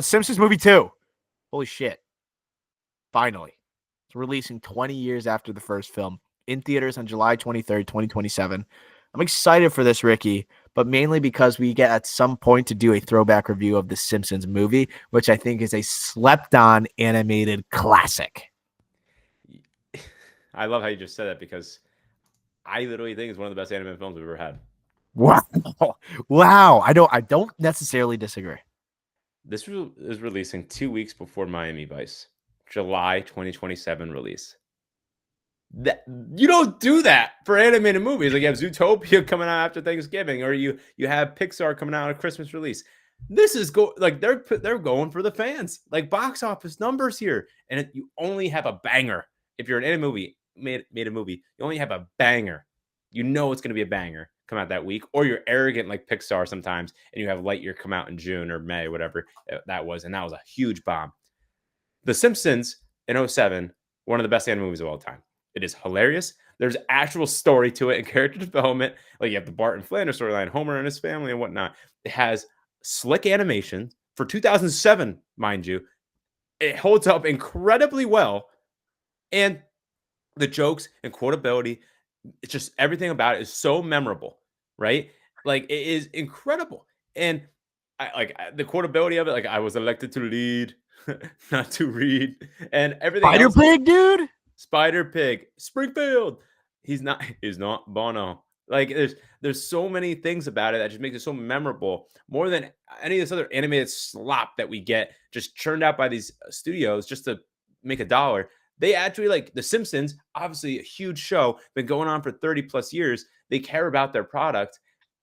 Simpsons movie 2. Holy shit. Finally. It's releasing 20 years after the first film in theaters on July 23rd, 2027. I'm excited for this, Ricky, but mainly because we get at some point to do a throwback review of the Simpsons movie, which I think is a slept on animated classic. I love how you just said that because I literally think it's one of the best animated films we've ever had. Wow. Wow. I don't necessarily disagree. This is releasing 2 weeks before Miami Vice, July 2027 release. That you don't do that for animated movies. Like you have Zootopia coming out after Thanksgiving, or you have Pixar coming out at Christmas release. This is like they're going for the fans, like box office numbers here, and you only have a banger. If you're an animated movie made a movie, you only have a banger. You know it's going to be a banger come out that week, or you're arrogant like Pixar sometimes, and you have Lightyear come out in June or May, whatever that was, and that was a huge bomb. The Simpsons in 07, one of the best animated movies of all time. It is hilarious. There's actual story to it and character development. Like you have the Bart and Flanders storyline, Homer and his family and whatnot. It has slick animation for 2007, mind you. It holds up incredibly well. And the jokes and quotability, it's just everything about it is so memorable, right? Like it is incredible. And the quotability of it, like I was elected to lead, not to read, and everything Spider else. Pig, dude. Spider Pig, Springfield. He's not Bono. Like there's so many things about it that just makes it so memorable, more than any of this other animated slop that we get just churned out by these studios just to make a dollar. They actually, like The Simpsons, obviously a huge show, been going on for 30 plus years. They care about their product.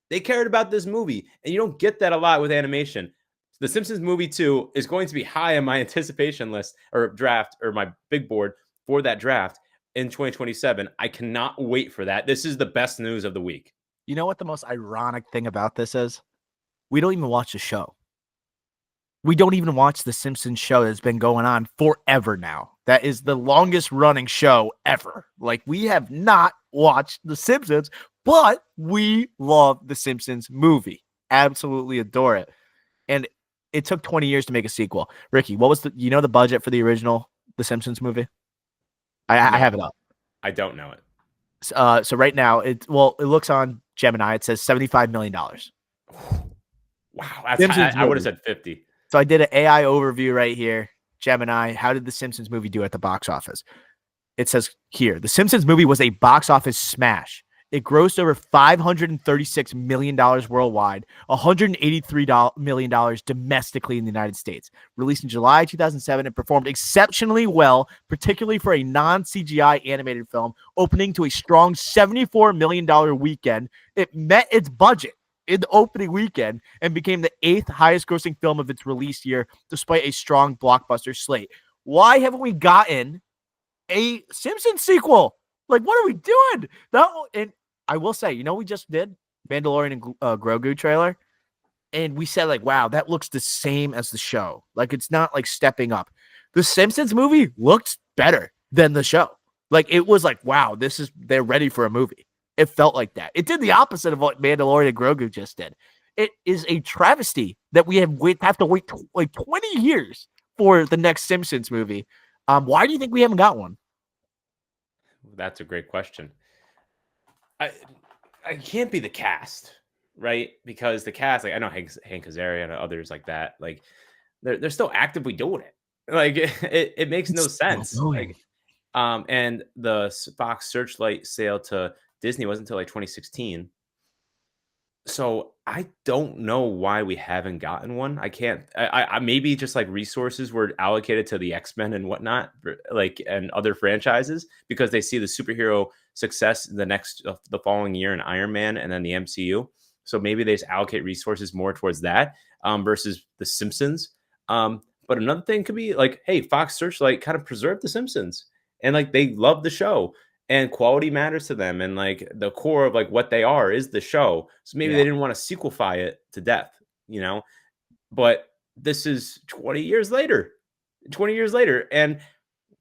They cared about this movie, and you don't get that a lot with animation. The Simpsons movie 2 is going to be high on my anticipation list or draft or my big board for that draft in 2027. I cannot wait for that. This is the best news of the week. You know what the most ironic thing about this is? We don't even watch the show. We don't even watch the Simpsons show that's been going on forever now. That is the longest running show ever. Like, we have not watched the Simpsons, but we love the Simpsons movie. Absolutely adore it. And it took 20 years to make a sequel. Ricky, what was the budget for the original The Simpsons movie? I have it up. I don't know it. So right now, it looks on Gemini. It says $75 million. Wow. I would have said 50. So I did an AI overview right here. Gemini, how did the Simpsons movie do at the box office? It says here, the Simpsons movie was a box office smash. It grossed over $536 million worldwide, $183 million domestically in the United States. Released in July 2007, it performed exceptionally well, particularly for a non-CGI animated film, opening to a strong $74 million weekend. It met its budget in the opening weekend and became the 8th highest grossing film of its release year, despite a strong blockbuster slate. Why haven't we gotten a Simpsons sequel? Like, what are we doing? And I will say, we just did Mandalorian and Grogu trailer, and we said, like, wow, that looks the same as the show. Like, it's not like stepping up. The Simpsons movie looked better than the show. Like, it was like, wow, they're ready for a movie. It felt like that. It did the opposite of what Mandalorian and Grogu just did. It is a travesty that we have to wait like 20 years for the next Simpsons movie. Why do you think we haven't got one? That's a great question. I can't be the cast, right? Because the cast, like I know Hank Azaria and others like that, like they're still actively doing it. Like it makes no sense. Like, and the Fox Searchlight sale to Disney wasn't until like 2016. So I don't know why we haven't gotten one. I can't. I maybe just like resources were allocated to the X-Men and whatnot, like and other franchises because they see the superhero success the following year in Iron Man and then the MCU. So maybe they just allocate resources more towards that versus the Simpsons. But another thing could be like, hey, Fox Searchlight kind of preserved the Simpsons and like they love the show. And quality matters to them, and like the core of like what they are is the show. So maybe they didn't want to sequelify it to death, But this is 20 years later, and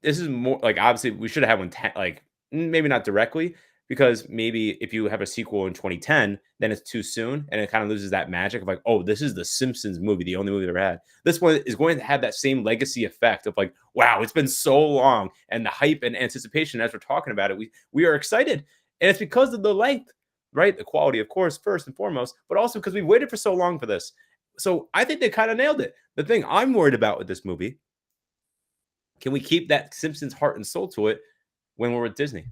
this is more like obviously we should have had one like maybe not directly, because maybe if you have a sequel in 2010, then it's too soon and it kind of loses that magic of like, oh, this is the Simpsons movie, the only movie they ever had. This one is going to have that same legacy effect of like, wow, it's been so long, and the hype and anticipation as we're talking about it, we are excited, and it's because of the length, right? The quality, of course, first and foremost, but also because we waited for so long for this. So I think they kind of nailed it. The thing I'm worried about with this movie, can we keep that Simpsons heart and soul to it when we're with Disney?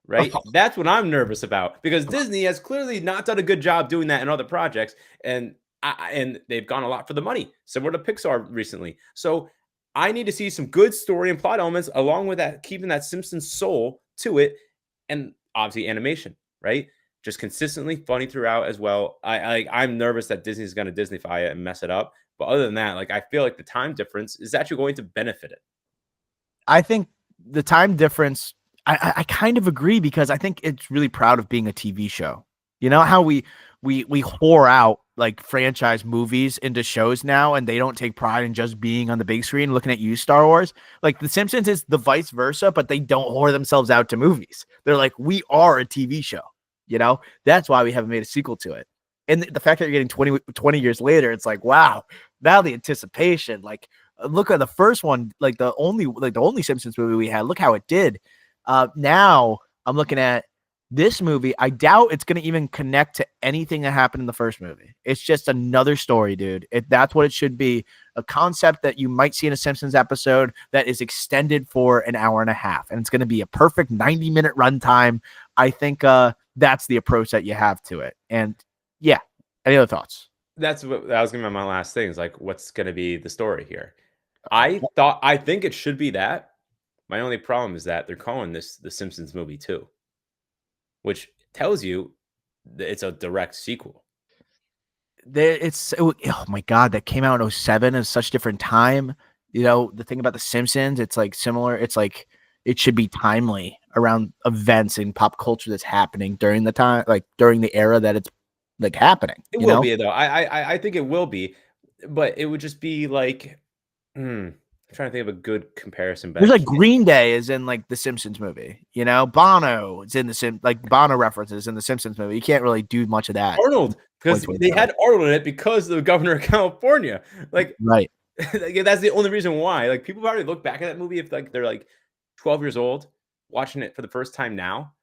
Right? That's what I'm nervous about, because Disney has clearly not done a good job doing that in other projects, and they've gone a lot for the money, similar to Pixar recently. So I need to see some good story and plot elements along with that, keeping that Simpsons soul to it, and obviously animation, right? Just consistently funny throughout as well. I'm nervous that Disney's going to Disneyfy it and mess it up, but other than that, like I feel like the time difference is actually going to benefit it. I think the time difference, I kind of agree, because I think it's really proud of being a TV show. You know how we whore out like franchise movies into shows now, and they don't take pride in just being on the big screen. Looking at you, Star Wars, like The Simpsons is the vice versa, but they don't whore themselves out to movies. They're like, we are a TV show. You know, that's why we haven't made a sequel to it. And the fact that you're getting 20 years later, it's like, wow, now the anticipation, like, look at the first one, like the only Simpsons movie we had. Look how it did. Now I'm looking at this movie. I doubt it's going to even connect to anything that happened in the first movie. It's just another story, dude. That's what it should be. A concept that you might see in a Simpsons episode that is extended for an hour and a half. And it's going to be a perfect 90-minute runtime. I think that's the approach that you have to it. And yeah, any other thoughts? That's what that was going to be my last thing, is like, what's going to be the story here? I think it should be that. My only problem is that they're calling this the Simpsons movie 2, which tells you that it's a direct sequel. Oh my god, that came out in 07. It's such a different time. You know, the thing about the Simpsons, it's like similar. It's like it should be timely around events in pop culture that's happening during the time, like during the era that it's like happening. It You will know, be though. I think it will be, but it would just be like, I'm trying to think of a good comparison, but I there's like can't. Green Day is in like the Simpsons movie. You know, Bono is in like Bono references in the Simpsons movie. You can't really do much of that. Arnold, because they 2025. had Arnold in it because of the governor of California. Like, Right. like, that's the only reason why. Like, people probably look back at that movie if like they're like 12 years old watching it for the first time now,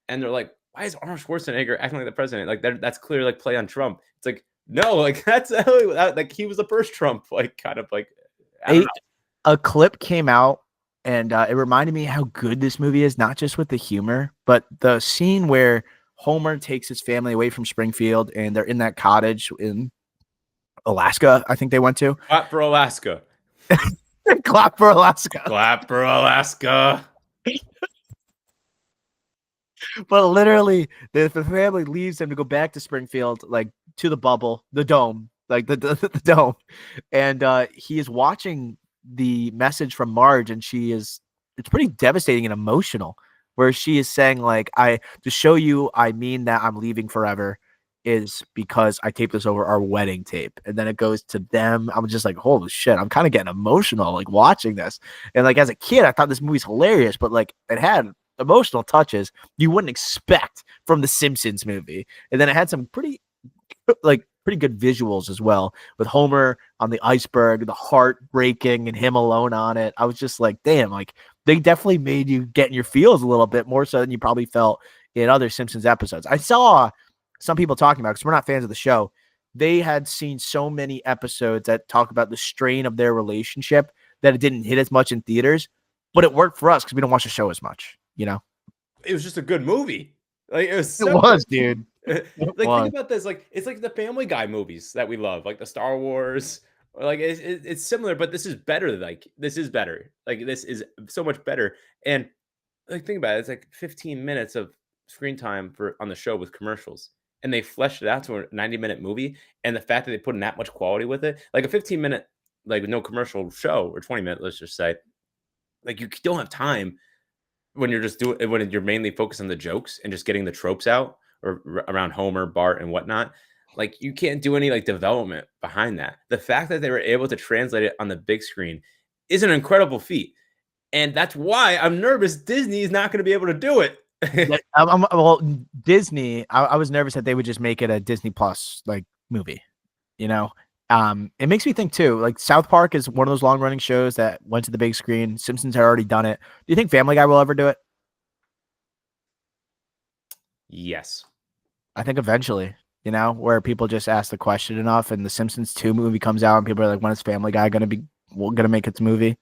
and they're like, "Why is Arnold Schwarzenegger acting like the president?" Like that's clearly like play on Trump. It's like, no, like that's like he was the first Trump. Like, kind of like, I don't know. A clip came out, and it reminded me how good this movie is, not just with the humor, but the scene where Homer takes his family away from Springfield and they're in that cottage in Alaska, I think they went to. Clap for Alaska. Clap for Alaska. Clap for Alaska. But literally, the family leaves them to go back to Springfield, like to the bubble, the dome, like the dome. And he is watching the message from Marge, and it's pretty devastating and emotional, where she is saying, like, to show you, I mean that I'm leaving forever, is because I taped this over our wedding tape. And then it goes to them. I'm just like, holy shit, I'm kind of getting emotional, like watching this. And like as a kid, I thought this movie's hilarious, but like it had emotional touches you wouldn't expect from the Simpsons movie. And then it had some pretty good visuals as well, with Homer on the iceberg, the heart breaking and him alone on it. I was just like, damn, like they definitely made you get in your feels a little bit more so than you probably felt in other Simpsons episodes. I saw some people talking about, because we're not fans of the show, they had seen so many episodes that talk about the strain of their relationship that it didn't hit as much in theaters, but it worked for us because we don't watch the show as much, you know? It was just a good movie. Like, it was It so was, good. dude. Like, think about this. Like, it's like the Family Guy movies that we love, like the Star Wars. Or like, it's similar, but this is better. Like, this is better. Like, this is so much better. And like, think about it. It's like 15 minutes of screen time on the show with commercials, and they fleshed it out to a 90-minute movie. And the fact that they put in that much quality with it, like a 15-minute, like with no commercial show, or 20-minute, let's just say, like you don't have time when you're mainly focused on the jokes and just getting the tropes out, or around Homer, Bart, and whatnot. Like, you can't do any like development behind that. The fact that they were able to translate it on the big screen is an incredible feat, and that's why I'm nervous Disney is not going to be able to do it. Yeah, well, Disney. I was nervous that they would just make it a Disney Plus like movie. You know, it makes me think too. Like South Park is one of those long running shows that went to the big screen. Simpsons had already done it. Do you think Family Guy will ever do it? Yes. I think eventually. You know, where people just ask the question enough, and the Simpsons 2 movie comes out, and people are like, "When is Family Guy gonna make its movie?"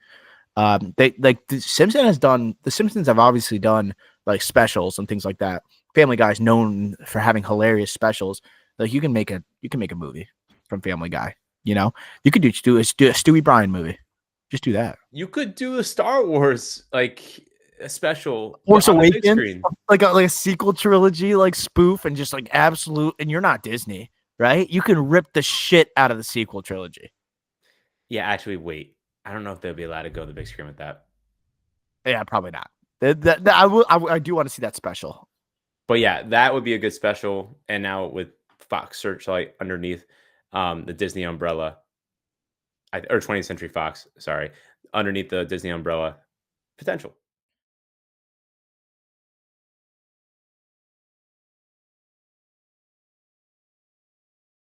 They like the Simpsons have obviously done like specials and things like that. Family Guy's known for having hilarious specials. Like you can make a movie from Family Guy. You know, you could do a Stewie Bryan movie. Just do that. You could do a Star Wars like a special, but Force on the big Awakens, screen. like a sequel trilogy, like spoof and just like absolute. And you're not Disney, right? You can rip the shit out of the sequel trilogy. Yeah, actually, wait. I don't know if they'll be allowed to go to the big screen with that. Yeah, probably not. I do want to see that special. But yeah, that would be a good special. And now with Fox Searchlight underneath the Disney umbrella, or 20th Century Fox, sorry, underneath the Disney umbrella, potential.